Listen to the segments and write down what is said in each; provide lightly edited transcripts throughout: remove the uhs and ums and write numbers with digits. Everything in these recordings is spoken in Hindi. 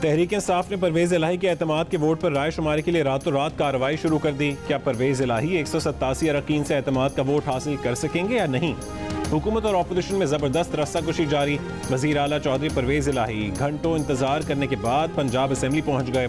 तहरीक इंसाफ ने परवेज इलाही के एतमाद के वोट पर राय शुमारी के लिए रातों रात कार्रवाई शुरू कर दी। क्या परवेज इलाही 187 अरकान से एतमाद का वोट हासिल कर सकेंगे या नहीं? हुकूमत और अपोजिशन में जबरदस्त रस्साकशी जारी। वजीर आला चौधरी परवेज इलाही घंटों इंतजार करने के बाद पंजाब असेंबली पहुंच गए।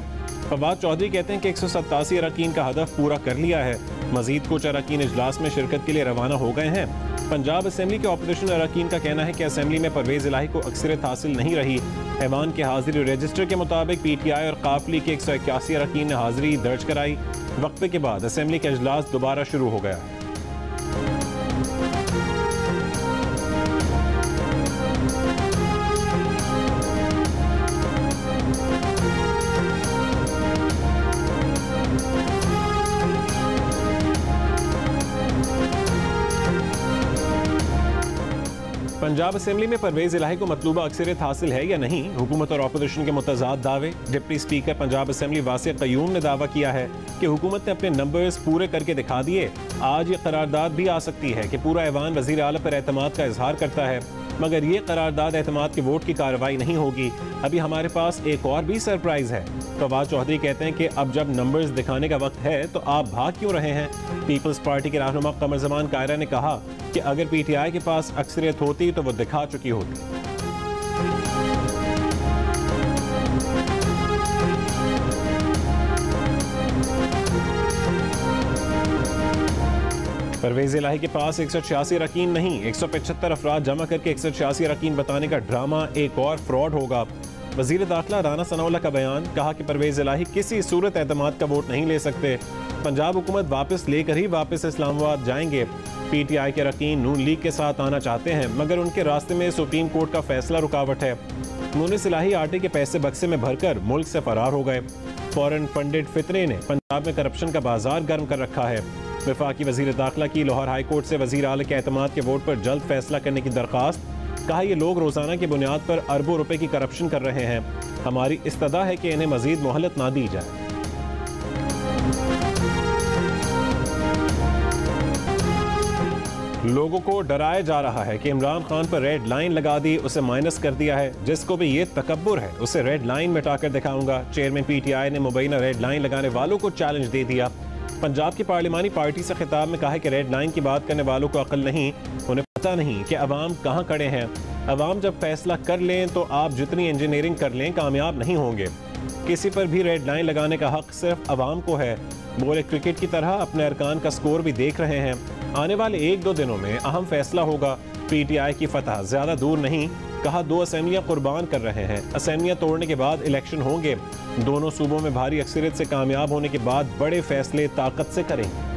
फवाद चौधरी कहते हैं कि 187 अरकान का हदफ पूरा कर लिया है। मजीद कुछ अरकान इजलास में शिरकत के लिए रवाना हो गए हैं। पंजाब असेंबली के अपोजिशन अरकान का कहना है कि असेंबली में परवेज इलाही को अक्सरियत हासिल नहीं रही। ऐवान के हाजिरी रजिस्टर के मुताबिक PTI और काफली के 181 अरकान ने हाजिरी दर्ज कराई। वक्फे के बाद असेंबली का इजलास दोबारा शुरू हो गया। पंजाब असेंबली में परवेज इलाही को मतलूबा अक्सरियत हासिल है या नहीं? हुकूमत और अपोजिशन के मुतज़ाद दावे। Deputy speaker Punjab assembly वासिक Qayyum ने दावा किया है कि हुकूमत ने अपने नंबर्स पूरे करके दिखा दिए। आज ये करारदाद भी आ सकती है कि पूरा ऐवान वज़ीर आला पर एतमाद का इजहार करता है, मगर ये करारदाद एतमाद के वोट की कार्रवाई नहीं होगी। अभी हमारे पास एक और भी सरप्राइज है। फवाद चौधरी कहते हैं कि अब जब नंबर्स दिखाने का वक्त है तो आप भाग क्यों रहे हैं? पीपल्स पार्टी के रहनुमा कमर जमान कायरा ने कहा कि अगर PTI के पास अक्सरियत होती तो वो दिखा चुकी होती। परवेज इलाही के पास 186 अरकान नहीं 175 अफराद जमा करके 186 अरकान बताने का ड्रामा एक और फ्रॉड होगा। वजीर दाखिला राना सनाउल्लाह का बयान। कहा कि परवेज इलाही किसी सूरत एतमाद का वोट नहीं ले सकते। पंजाब हुकूमत वापस लेकर ही वापस इस्लामाबाद जाएंगे। PTI के अरकान नून लीग के साथ आना चाहते हैं, मगर उनके रास्ते में सुप्रीम कोर्ट का फैसला रुकावट है। मुनिस इलाही आटे के पैसे बक्से में भरकर मुल्क से फरार हो गए। फॉरेन फंडेड फितरे ने पंजाब में करप्शन का बाजार गर्म कर रखा है। वफाकी वजीर दाखिला की लाहौर हाई कोर्ट से वजीर आला के एतमाद के वोट पर जल्द फैसला करने की दरख्वास्त। कहा ये लोग रोजाना की बुनियाद पर अरबों रुपए की करप्शन कर रहे हैं। हमारी इस्तदा है कि इन्हें मजीद मोहलत ना दी जाए। लोगों को डराया जा रहा है कि इमरान खान पर रेड लाइन लगा दी, उसे माइनस कर दिया है। जिसको भी ये तकब्बुर है उसे रेड लाइन मिटाकर दिखाऊंगा। चेयरमैन PTI ने मुबैना रेड लाइन लगाने वालों को चैलेंज दे दिया। पंजाब की पार्लिमानी पार्टी से खिताब में कहा है कि रेड लाइन की बात करने वालों को अकल नहीं, उन्हें पता नहीं कि अवाम कहाँ खड़े हैं। अवाम जब फैसला कर लें तो आप जितनी इंजीनियरिंग कर लें कामयाब नहीं होंगे। किसी पर भी रेड लाइन लगाने का हक सिर्फ अवाम को है। बोले क्रिकेट की तरह अपने अरकान का स्कोर भी देख रहे हैं। आने वाले 1-2 दिनों में अहम फैसला होगा। PTI की फतह ज्यादा दूर नहीं। कहा 2 असेंबलियां कुर्बान कर रहे हैं। असेंबलियां तोड़ने के बाद इलेक्शन होंगे। दोनों सूबों में भारी अक्सरियत से कामयाब होने के बाद बड़े फैसले ताकत से करेंगे।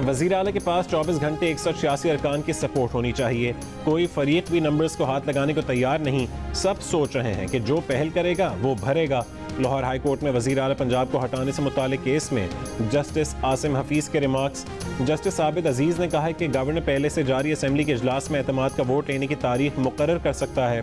वजीर आला के पास 24 घंटे 186 अरकान की सपोर्ट होनी चाहिए। कोई फरीक भी नंबर्स को हाथ लगाने को तैयार नहीं। सब सोच रहे हैं कि जो पहल करेगा वो भरेगा। लाहौर हाई कोर्ट में वजीर आला पंजाब को हटाने से मुतालिक केस में जस्टिस आसिम हफीज के रिमार्क्स। जस्टिस आबिद अजीज ने कहा है कि गवर्नर पहले से जारी असेंबली के इजलास में एतमाद का वोट लेने की तारीख मुकर्रर कर सकता है।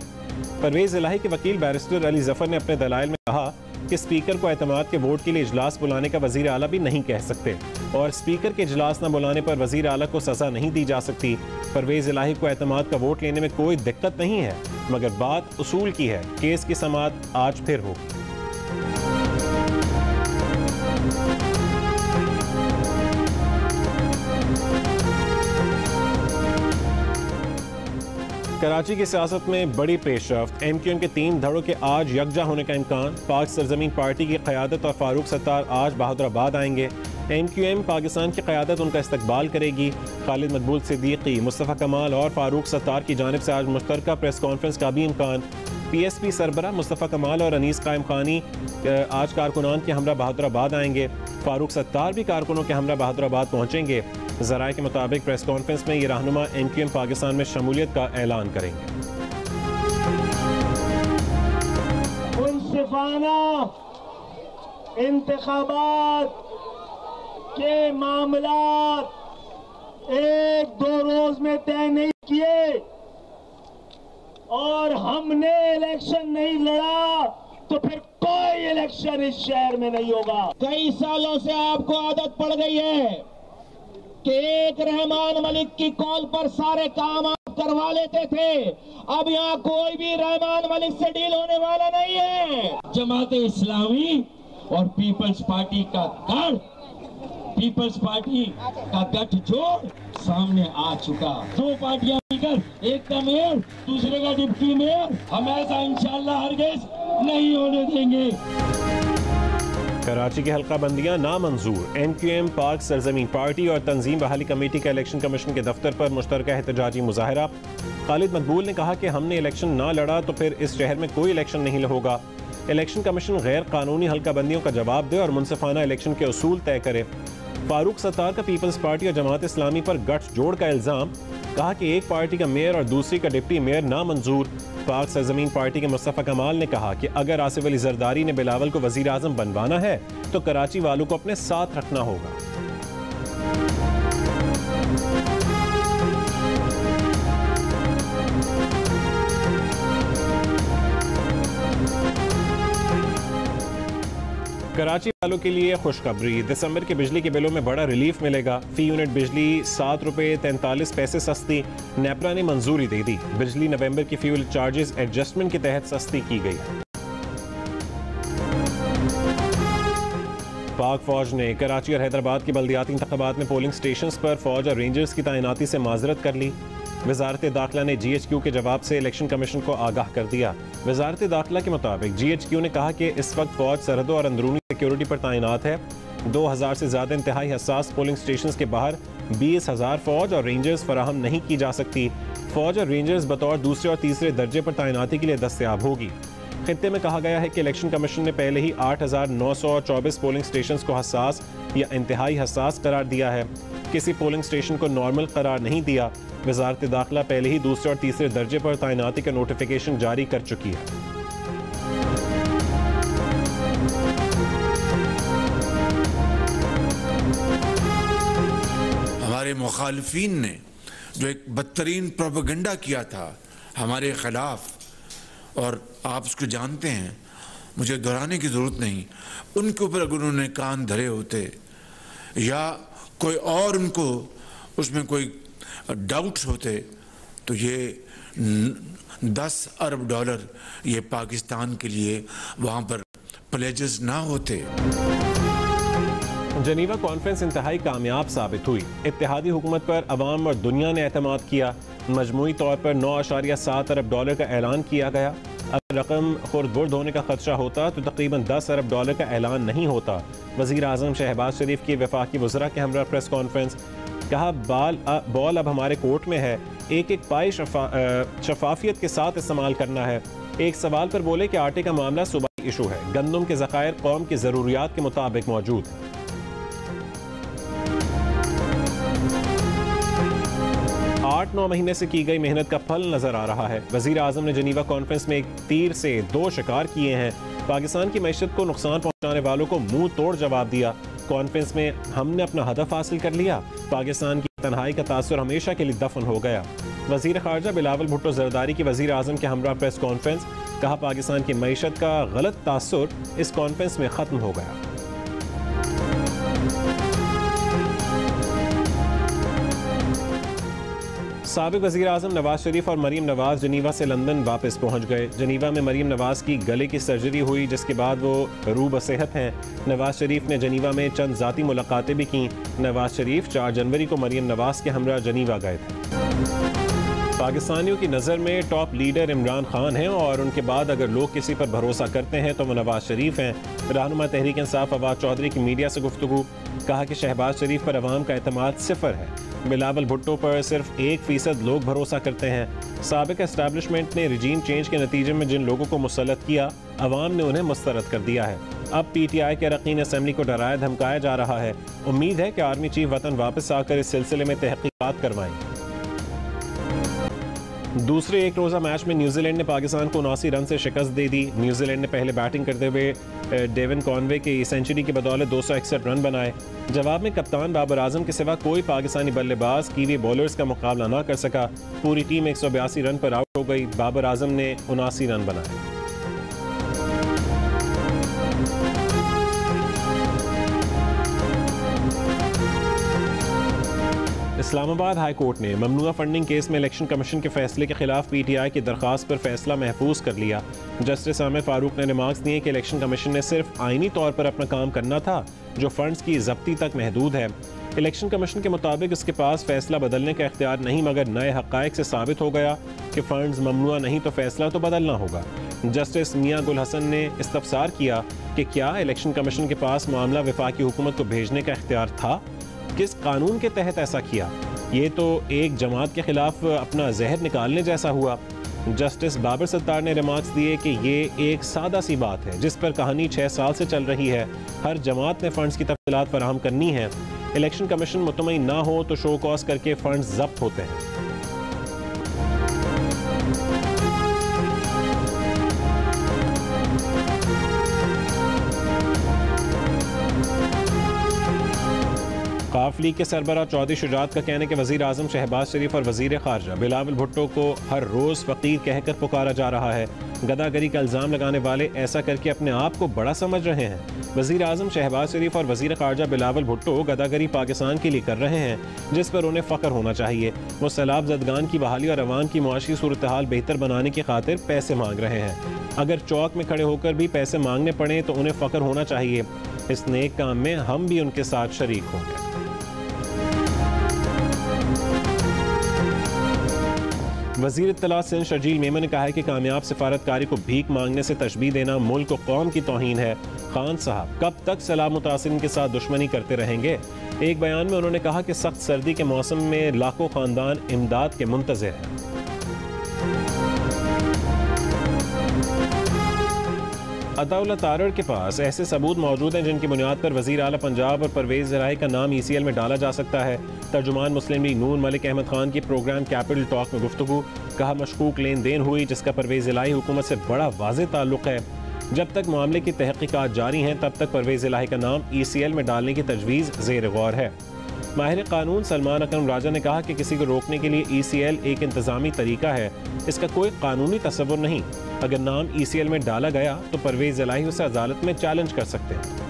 परवेज इलाही के वकील बैरिस्टर अली जफर ने अपने दलाइल में कहा कि स्पीकर को एतमाद के वोट के लिए इजलास बुलाने का वजीर आला भी नहीं कह सकते और स्पीकर के इजलास न बुलाने पर वजीर आला को सजा नहीं दी जा सकती। परवेज इलाही को एतमाद का वोट लेने में कोई दिक्कत नहीं है, मगर बात उसूल की है। केस की समाअत आज फिर होगी। कराची की सियासत में बड़ी पेशरफ्त। MQM के 3 धड़ों के आज यकजा होने का इम्कान। पाक सरजमीन पार्टी की क़यादत और फारूक सत्तार आज बहादुराबाद आएंगे। MQM पाकिस्तान की क़यादत उनका इस्तकबाल करेगी। खालिद मकबूल सिद्दीकी, मुस्तफ़ा कमाल और फारूक सत्तार की जानिब से आज मुश्तरका प्रेस कॉन्फ्रेंस का भी इम्कान। PSP सरबरा मुस्तफ़ा कमाल और अनीस कायम खानी आज कारकुनान के हमरा बहादुराबाद आएंगे। फारूक सत्तार भी कारकुनों के हमरा बहादुराबाद पहुँचेंगे। ज़राए के मुताबिक प्रेस कॉन्फ्रेंस में ये रहनुमा MQM पाकिस्तान में शमूलियत का ऐलान करेंगे। मुनसिफाना इंतखाबात के मामलात 1-2 रोज में तय नहीं किए और हमने इलेक्शन नहीं लड़ा तो फिर कोई इलेक्शन इस शहर में नहीं होगा। कई सालों से आपको आदत पड़ गई है कि एक रहमान मलिक की कॉल पर सारे काम आप करवा लेते थे। अब यहाँ कोई भी रहमान मलिक से डील होने वाला नहीं है। जमात इस्लामी और पीपल्स पार्टी का गठजोड़ सामने आ चुका। दो पार्टियां मिलकर एक का मेयर दूसरे का डिप्टी मेयर, हम ऐसा इंशाअल्लाह हरगिज़ नहीं होने देंगे। कराची की हल्का बंदियां नामंजूर। NQM, पाक सरजमीन पार्टी और तंजीम बहाली कमेटी का इलेक्शन कमीशन के दफ्तर पर मुश्तरका एहतजाजी मुजाहरा। खालिद मकबूल ने कहा कि हमने इलेक्शन ना लड़ा तो फिर इस शहर में कोई इलेक्शन नहीं होगा। इलेक्शन कमीशन गैर कानूनी हल्का बंदियों का जवाब दे और मुनसिफाना इलेक्शन के उसूल तय करे। फारूक सत्तार का पीपल्स पार्टी और जमात इस्लामी पर गठजोड़ का इल्ज़ाम। कहा कि एक पार्टी का मेयर और दूसरी का डिप्टी मेयर नामंजूर। पाक सरजमीन पार्टी के मुस्तफ़ा कमाल ने कहा कि अगर आसिफ अली जरदारी ने बिलावल को वज़ीर आज़म बनवाना है तो कराची वालों को अपने साथ रखना होगा। कराची वालों के लिए खुशखबरी। दिसंबर के बिजली के बिलों में बड़ा रिलीफ मिलेगा। फी यूनिट बिजली 7 रुपये 43 पैसे सस्ती। नेपरा ने मंजूरी दे दी। बिजली नवंबर की फ्यूल चार्जेस एडजस्टमेंट के तहत सस्ती की गई। पाक फौज ने कराची और हैदराबाद के बल्दियाती इंतखाबात में पोलिंग स्टेशंस पर फौज और रेंजर्स की तैनाती से माजरत कर ली। वजारत दाखिला ने GHQ के जवाब से इलेक्शन कमीशन को आगाह कर दिया। वजारत दाखिला के मुताबिक GHQ ने कहा कि इस वक्त फौज सरहदों और अंदरूनी सिक्योरिटी पर तैनात है। 2000 से ज़्यादा इंतहाई हसास पोलिंग स्टेशन के बाहर 20,000 फौज और रेंजर्स फराहम नहीं की जा सकती। फौज और रेंजर्स बतौर दूसरे और तीसरे दर्जे पर तैनाती के लिए दस्तयाब होगी। खित्ते में कहा गया है कि इलेक्शन कमीशन ने पहले ही 8,924 पोलिंग स्टेशन को हसास या इंतहाई हसास करार दिया है। किसी पोलिंग स्टेशन को नॉर्मल करार नहीं दिया। वजारत दाखिला पहले ही दूसरे और तीसरे दर्जे पर तैनाती का नोटिफिकेशन जारी कर चुकी है। हमारे मुखालिफिन ने जो एक बदतरीन प्रोपेगेंडा किया था हमारे खिलाफ, और आप उसको जानते हैं, मुझे दोहराने की ज़रूरत नहीं, उनके ऊपर अगर उन्होंने कान धरे होते या कोई और उनको उसमें कोई डाउट्स होते तो ये 10 अरब डॉलर ये पाकिस्तान के लिए वहाँ पर प्लेजेस ना होते। जनीवा कॉन्फ्रेंस इंतहाई कामयाब साबित हुई। इत्तेहादी हुकूमत पर अवाम और दुनिया ने एतमाद किया। मजमूई तौर पर 9.7 अरब डॉलर का ऐलान किया गया। अगर रकम खुर्द-बुर्द होने का खदशा होता तो तकरीबन 10 अरब डॉलर का ऐलान नहीं होता। वज़ीर आज़म शहबाज शरीफ की वफाकी वज़रा के हमरा प्रेस कॉन्फ्रेंस। कहा बॉल अब हमारे कोर्ट में है। एक एक पाई शफाफियत के साथ इस्तेमाल करना है। एक सवाल पर बोले कि आटे का मामला सूबाई इशू है। गंदम के ज़खायर कौम की ज़रूरियात के मुताबिक मौजूद है। 8-9 महीने से की गई मेहनत का फल नजर आ रहा है। वज़ीर आज़म ने जनीवा कॉन्फ्रेंस में एक तीर से 2 शिकार किए हैं। पाकिस्तान की मईशत को नुकसान पहुंचाने वालों को मुंह तोड़ जवाब दिया। कॉन्फ्रेंस में हमने अपना हदफ हासिल कर लिया। पाकिस्तान की तन्हाई का तासुर हमेशा के लिए दफन हो गया। वज़ीर ख़ारजा बिलावल भुट्टो ज़रदारी की वज़ीर आज़म के हमरा प्रेस कॉन्फ्रेंस। कहा पाकिस्तान की मईशत का गलत तासुर इस कॉन्फ्रेंस में ख़त्म हो गया। साबिक़ वज़ीर आज़म नवाज शरीफ और मरीम नवाज जनीवा से लंदन वापस पहुंच गए। जनीवा में मरीम नवाज की गले की सर्जरी हुई, जिसके बाद वो रूह बसेहत हैं। नवाज शरीफ ने जनीवा में चंद ज़ाती मुलाकातें भी की। नवाज शरीफ 4 जनवरी को मरीम नवाज के हमरा जनीवा गए थे। पाकिस्तानियों की नज़र में टॉप लीडर इमरान खान हैं और उनके बाद अगर लोग किसी पर भरोसा करते हैं तो वो नवाज शरीफ हैं। रहनुमा तहरीक इंसाफ फवाद चौधरी की मीडिया से गुफ्तगू। कहा कि शहबाज शरीफ पर अवाम का एतमाद 0 है। बिलावल भुट्टो पर सिर्फ 1% लोग भरोसा करते हैं। साबिक एस्टैब्लिशमेंट ने रिजीम चेंज के नतीजे में जिन लोगों को मुसल्लत किया, अवाम ने उन्हें मुस्तरद कर दिया है। अब PTI के अरकान असेंबली को डराया धमकाया जा रहा है। उम्मीद है कि आर्मी चीफ वतन वापस आकर इस सिलसिले में तहकीकात करवाएंगे। दूसरे एक रोज़ा मैच में न्यूजीलैंड ने पाकिस्तान को 79 रन से शिकस्त दे दी। न्यूजीलैंड ने पहले बैटिंग करते हुए डेविन कॉनवे की सेंचुरी की बदौलत 261 रन बनाए। जवाब में कप्तान बाबर आजम के सिवा कोई पाकिस्तानी बल्लेबाज कीवी बॉलर्स का मुकाबला न कर सका। पूरी टीम 182 रन पर आउट हो गई। बाबर आजम ने 79 रन बनाए। इस्लामाबाद हाई कोर्ट ने ममनुआ फंडिंग केस में इलेक्शन कमीशन के फैसले के खिलाफ PTI की दरख्वास्त पर फैसला महफूज कर लिया। जस्टिस आमिर फारूक ने रिमार्क्स दिए कि इलेक्शन कमीशन ने सिर्फ आईनी तौर पर अपना काम करना था, जो फंड्स की जब्ती तक महदूद है। इलेक्शन कमीशन के मुताबिक उसके पास फैसला बदलने का इख्तियार नहीं, मगर नए हक़ाइक़ से साबित हो गया कि फंड्स ममनुआ नहीं तो फैसला तो बदलना होगा। जस्टिस मियां गुल हसन ने इस्तफसार किया कि क्या इलेक्शन कमीशन के पास मामला वफाकी हुकूमत को भेजने का इख्तियार था, किस कानून के तहत ऐसा किया। ये तो एक जमात के खिलाफ अपना जहर निकालने जैसा हुआ। जस्टिस बाबर सत्तार ने रिमार्क्स दिए कि ये एक सादा सी बात है जिस पर कहानी 6 साल से चल रही है। हर जमात ने फंड्स की तफसीलात फराहम करनी है। इलेक्शन कमीशन मुतमईन ना हो तो शो कॉज करके फंड्स जब्त होते हैं। काफ लीग के सरबराह चौधरी शुजात का कहने के वज़ीर आज़म शहबाज शरीफ और वज़ीर ख़ारजा बिलावल भुट्टो को हर रोज़ फ़कीर कहकर पुकारा जा रहा है। गदागरी का इल्ज़ाम लगाने वाले ऐसा करके अपने आप को बड़ा समझ रहे हैं। वज़ीर आज़म शहबाज शरीफ और वज़ीर ख़ारजा बिलावल भुट्टो गदागरी पाकिस्तान के लिए कर रहे हैं, जिस पर उन्हें फ़ख्र होना चाहिए। वो सैलाब ज़दगान की बहाली और अवाम की मुआशी सूरत हाल बेहतर बनाने की खातिर पैसे मांग रहे हैं। अगर चौक में खड़े होकर भी पैसे मांगने पड़े तो उन्हें फ़ख्र होना चाहिए। इस नेक काम में हम भी उनके साथ शरीक होंगे। वज़ीर इत्तलात सिंध शर्जील मेमन ने कहा है कि कामयाब सिफारतकारी को भीख मांगने से तशबीह देना मुल्क और कौम की तौहीन है। खान साहब कब तक सैलाब मुतासिरीन के साथ दुश्मनी करते रहेंगे। एक बयान में उन्होंने कहा कि सख्त सर्दी के मौसम में लाखों खानदान इमदाद के मुंतज़िर हैं। अताउल्लाह तारड़ के पास ऐसे सबूत मौजूद हैं जिनकी बुनियाद पर वज़ीर आला पंजाब और परवेज़ इलाही का नाम ECL में डाला जा सकता है। तर्जुमान मुस्लिम लीग नून मलिक अहमद खान की प्रोग्राम कैपिटल टॉक में गुफ्तगू। कहा मशकूक लेन देन हुई जिसका परवेज़ इलाही हुकूमत से बड़ा वाज़ेह ताल्लुक़ है। जब तक मामले की तहक़ीक़ात जारी हैं तब तक परवेज़ इलाही का नाम ECL में डालने की तजवीज़ ज़ेर गौर है। माहिर कानून सलमान अकरम राजा ने कहा कि किसी को रोकने के लिए ECL एक इंतज़ामी तरीका है, इसका कोई कानूनी तसव्वुर नहीं। अगर नाम ECL में डाला गया तो परवेज़ इलाही उसे अदालत में चैलेंज कर सकते हैं।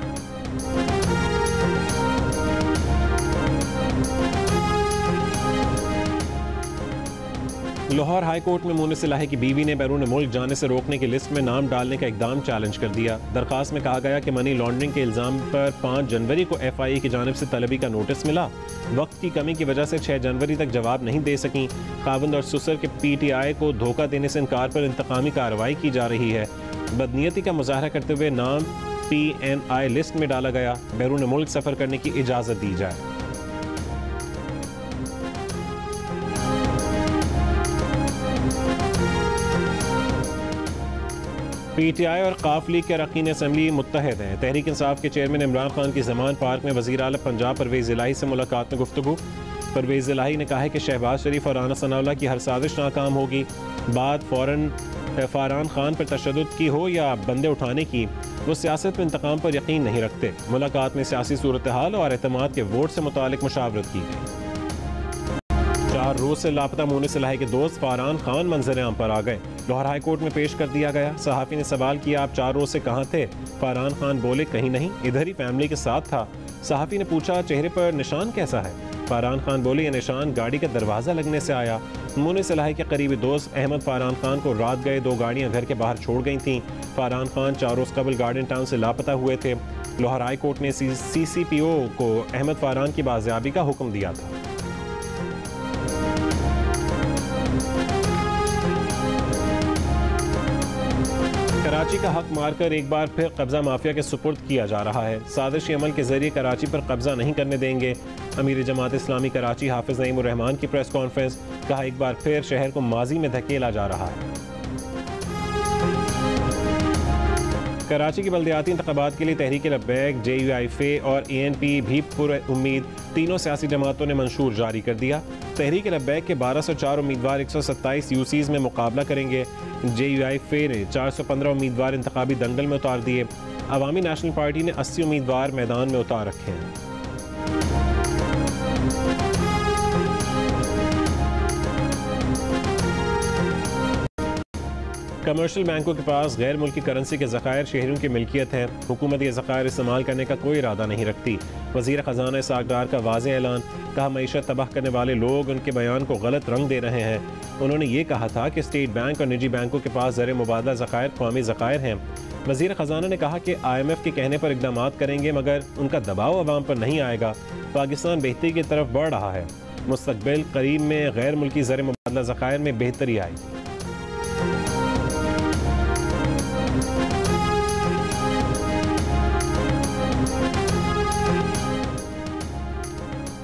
लाहौर हाई कोर्ट में मुनिस इलाही की बीवी ने बैरून मुल्क जाने से रोकने की लिस्ट में नाम डालने का इकदाम चैलेंज कर दिया। दरखास्त में कहा गया कि मनी लॉन्ड्रिंग के इल्ज़ाम पर 5 जनवरी को FIA की जानिब से तलबी का नोटिस मिला। वक्त की कमी की वजह से 6 जनवरी तक जवाब नहीं दे सकी। खाविंद और ससुर के PTI को धोखा देने से इनकार पर इंतकामी कार्रवाई की जा रही है। बदनीयती का मुजाहरा करते हुए नाम PNI लिस्ट में डाला गया। बैरून मुल्क सफ़र करने की इजाज़त दी जाए। PTI और काफ लीग के अरकान असम्बली मुत्तहद हैं। तहरीक इंसाफ के चेयरमैन इमरान खान की ज़मान पार्क में वज़ीर आला पंजाब परवेज़ इलाही से मुलाकात में गुफ्तगू। परवेज़ इलाही ने कहा है कि शहबाज शरीफ और राना सनाउल्लाह की हर साजिश नाकाम होगी। बात फ़ारान खान पर तशद्दुद की हो या बंदे उठाने की, वो सियासत में इंतकाम पर यकीन नहीं रखते। मुलाकात में सियासी सूरत हाल और एतमाद के वोट से मुतालिक मुशावरत की गई। 4 रोज से लापता मुनिस इलाही के दोस्त फ़ारान खान मंजर आम पर आ गए। लाहौर हाई कोर्ट में पेश कर दिया गया। सहाफ़ी ने सवाल किया, आप 4 रोज से कहाँ थे? फ़ारान खान बोले, कहीं नहीं, इधर ही फैमिली के साथ था। सहाफ़ी ने पूछा, चेहरे पर निशान कैसा है? फ़ारान खान बोले, यह निशान गाड़ी का दरवाज़ा लगने से आया। मुनिस इलाही के करीबी दोस्त अहमद फ़ारान खान को रात गए 2 गाड़ियाँ घर के बाहर छोड़ गई थीं। फ़ारान खान 4 रोज़ कबल गार्डन टाउन से लापता हुए थे। लाहौर हाई कोर्ट ने CCPO को अहमद फ़ारान की बाजियाबी का हुक्म दिया था। कराची का हक मारकर एक बार फिर कब्जा माफिया के सुपुर्द किया जा रहा है। साजिशी अमल के जरिए कराची पर कब्जा नहीं करने देंगे। अमीर जमात इस्लामी कराची हाफिज नईम उर रहमान की प्रेस कॉन्फ्रेंस। कहा, एक बार फिर शहर को माजी में धकेला जा रहा है। कराची के बल्दियाती इंतखाबात के लिए तहरीक लब्बैक, JUI और ANP भी पुरुम्मीद। तीनों सियासी जमातों ने मंशूर जारी कर दिया। तहरीक लब्बैक के 1204 उम्मीदवार 127 UCs में मुकाबला करेंगे। JUI ने 415 उम्मीदवार इंतखाबी दंगल में उतार दिए। अवामी नेशनल पार्टी ने 80 उम्मीदवार मैदान में उतार रखे हैं। कमर्शियल बैंकों के पास गैर मुल्की करेंसी के ज़खायर शहरियों की मिल्कियत है। हुकूमत ये ज़खायर इस्तेमाल करने का कोई इरादा नहीं रखती। वज़ीर ख़जाना इसहाक़ डार का वाज़ेह ऐलान। कहा, मईशत तबाह करने वाले लोग उनके बयान को गलत रंग दे रहे हैं। उन्होंने ये कहा था कि स्टेट बैंक और निजी बैंकों के पास ज़र मुबादला ज़खायर कौमी ज़खायर हैं। वज़ीर ख़जाना ने कहा कि IMF के कहने पर इक़दाम करेंगे मगर उनका दबाव अवाम पर नहीं आएगा। पाकिस्तान बेहतरी की तरफ बढ़ रहा है। मुस्तक़बिल करीब में गैर मुल्की ज़र मुबादला ज़खायर में बेहतरी आएगी।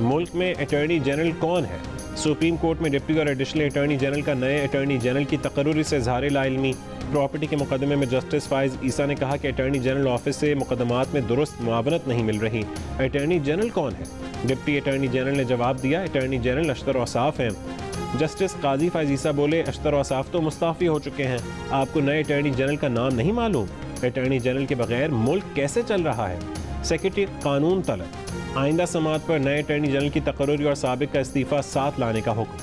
मुल्क में अटॉर्नी जनरल कौन है? सुप्रीम कोर्ट में डिप्टी और एडिशनल अटॉर्नी जनरल का नए अटॉर्नी जनरल की तकर्रुरी से इज़हार लाइल्मी। प्रॉपर्टी के मुकदमे में जस्टिस फाइज ईसा ने कहा कि अटॉर्नी जनरल ऑफिस से मुकदमात में दुरुस्त मुआवनत नहीं मिल रही। अटॉर्नी जनरल कौन है? डिप्टी अटॉर्नी जनरल ने जवाब दिया, अटॉर्नी जनरल अशतर औसाफ हैं। जस्टिस काजी फाइज ईसा बोले, अशतर औसाफ तो मुस्ताफ़ी हो चुके हैं, आपको नए अटॉर्नी जनरल का नाम नहीं मालूम? अटॉर्नी जनरल के बगैर मुल्क कैसे चल रहा है? सेक्रेटरी कानून तलब। आइंदा समात पर नए अटॉर्नी जनरल की तकर्रुरी और साबिक का इस्तीफा साथ लाने का हुक्म।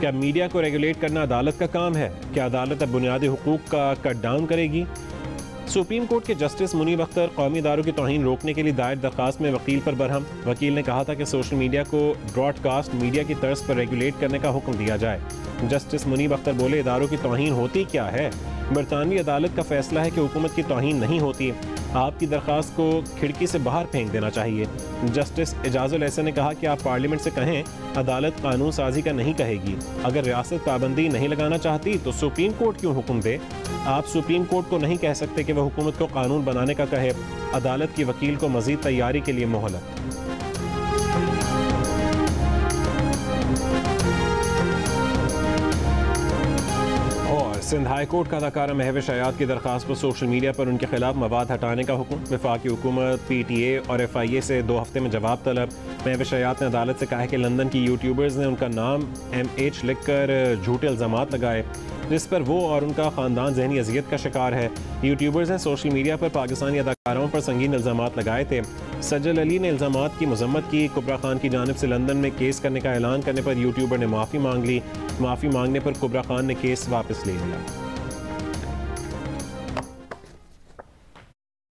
क्या मीडिया को रेगुलेट करना अदालत का काम है? क्या अदालत अब बुनियादी हुकूक का कट डाउन करेगी? सुप्रीम कोर्ट के जस्टिस मुनीब अख्तर कौमी इदारों की तौहीन रोकने के लिए दायर दरखास्त में वकील पर बरहम। वकील ने कहा था कि सोशल मीडिया को ब्रॉडकास्ट मीडिया की तर्ज पर रेगुलेट करने का हुक्म दिया जाए। जस्टिस मुनीब अख्तर बोले, इदारों की तौहीन होती क्या है? बरतानवी अदालत का फैसला है कि हुकूमत की तौहीन नहीं होती। आपकी दरख्वास्त को खिड़की से बाहर फेंक देना चाहिए। जस्टिस एजाजुल एहसन ने कहा कि आप पार्लियामेंट से कहें, अदालत कानून साजी का नहीं कहेगी। अगर रियासत पाबंदी नहीं लगाना चाहती तो सुप्रीम कोर्ट क्यों हुक्म दे? आप सुप्रीम कोर्ट को नहीं कह सकते कि वह हुकूमत को कानून बनाने का कहे। अदालत की वकील को मजीद तैयारी के लिए मोहलत। सिंध हाई कोर्ट का अदाकारा महविश हयात की दरखास्त पर सोशल मीडिया पर उनके खिलाफ मवाद हटाने का हुक्म। वफाकी हुकूमत, PTA और FIA से 2 हफ्ते में जवाब तलब। महविश हयात ने अदालत से कहा है कि लंदन की यूट्यूबर्स ने उनका नाम MH लिखकर झूठे इल्ज़ामात लगाए, जिस पर वो और उनका ख़ानदान ज़हनी अजियत का शिकार है। यूट्यूबर्स ने सोशल मीडिया पर पाकिस्तानी अदाकारों पर संगीन इल्ज़ामात लगाए थे। सज्जल अली ने इल्ज़ामात की मजम्मत की। कुबरा खान की जानिब से लंदन में केस करने का ऐलान करने पर यूट्यूबर ने माफ़ी मांग ली। माफ़ी मांगने पर कुबरा खान ने केस वापस ले लिया।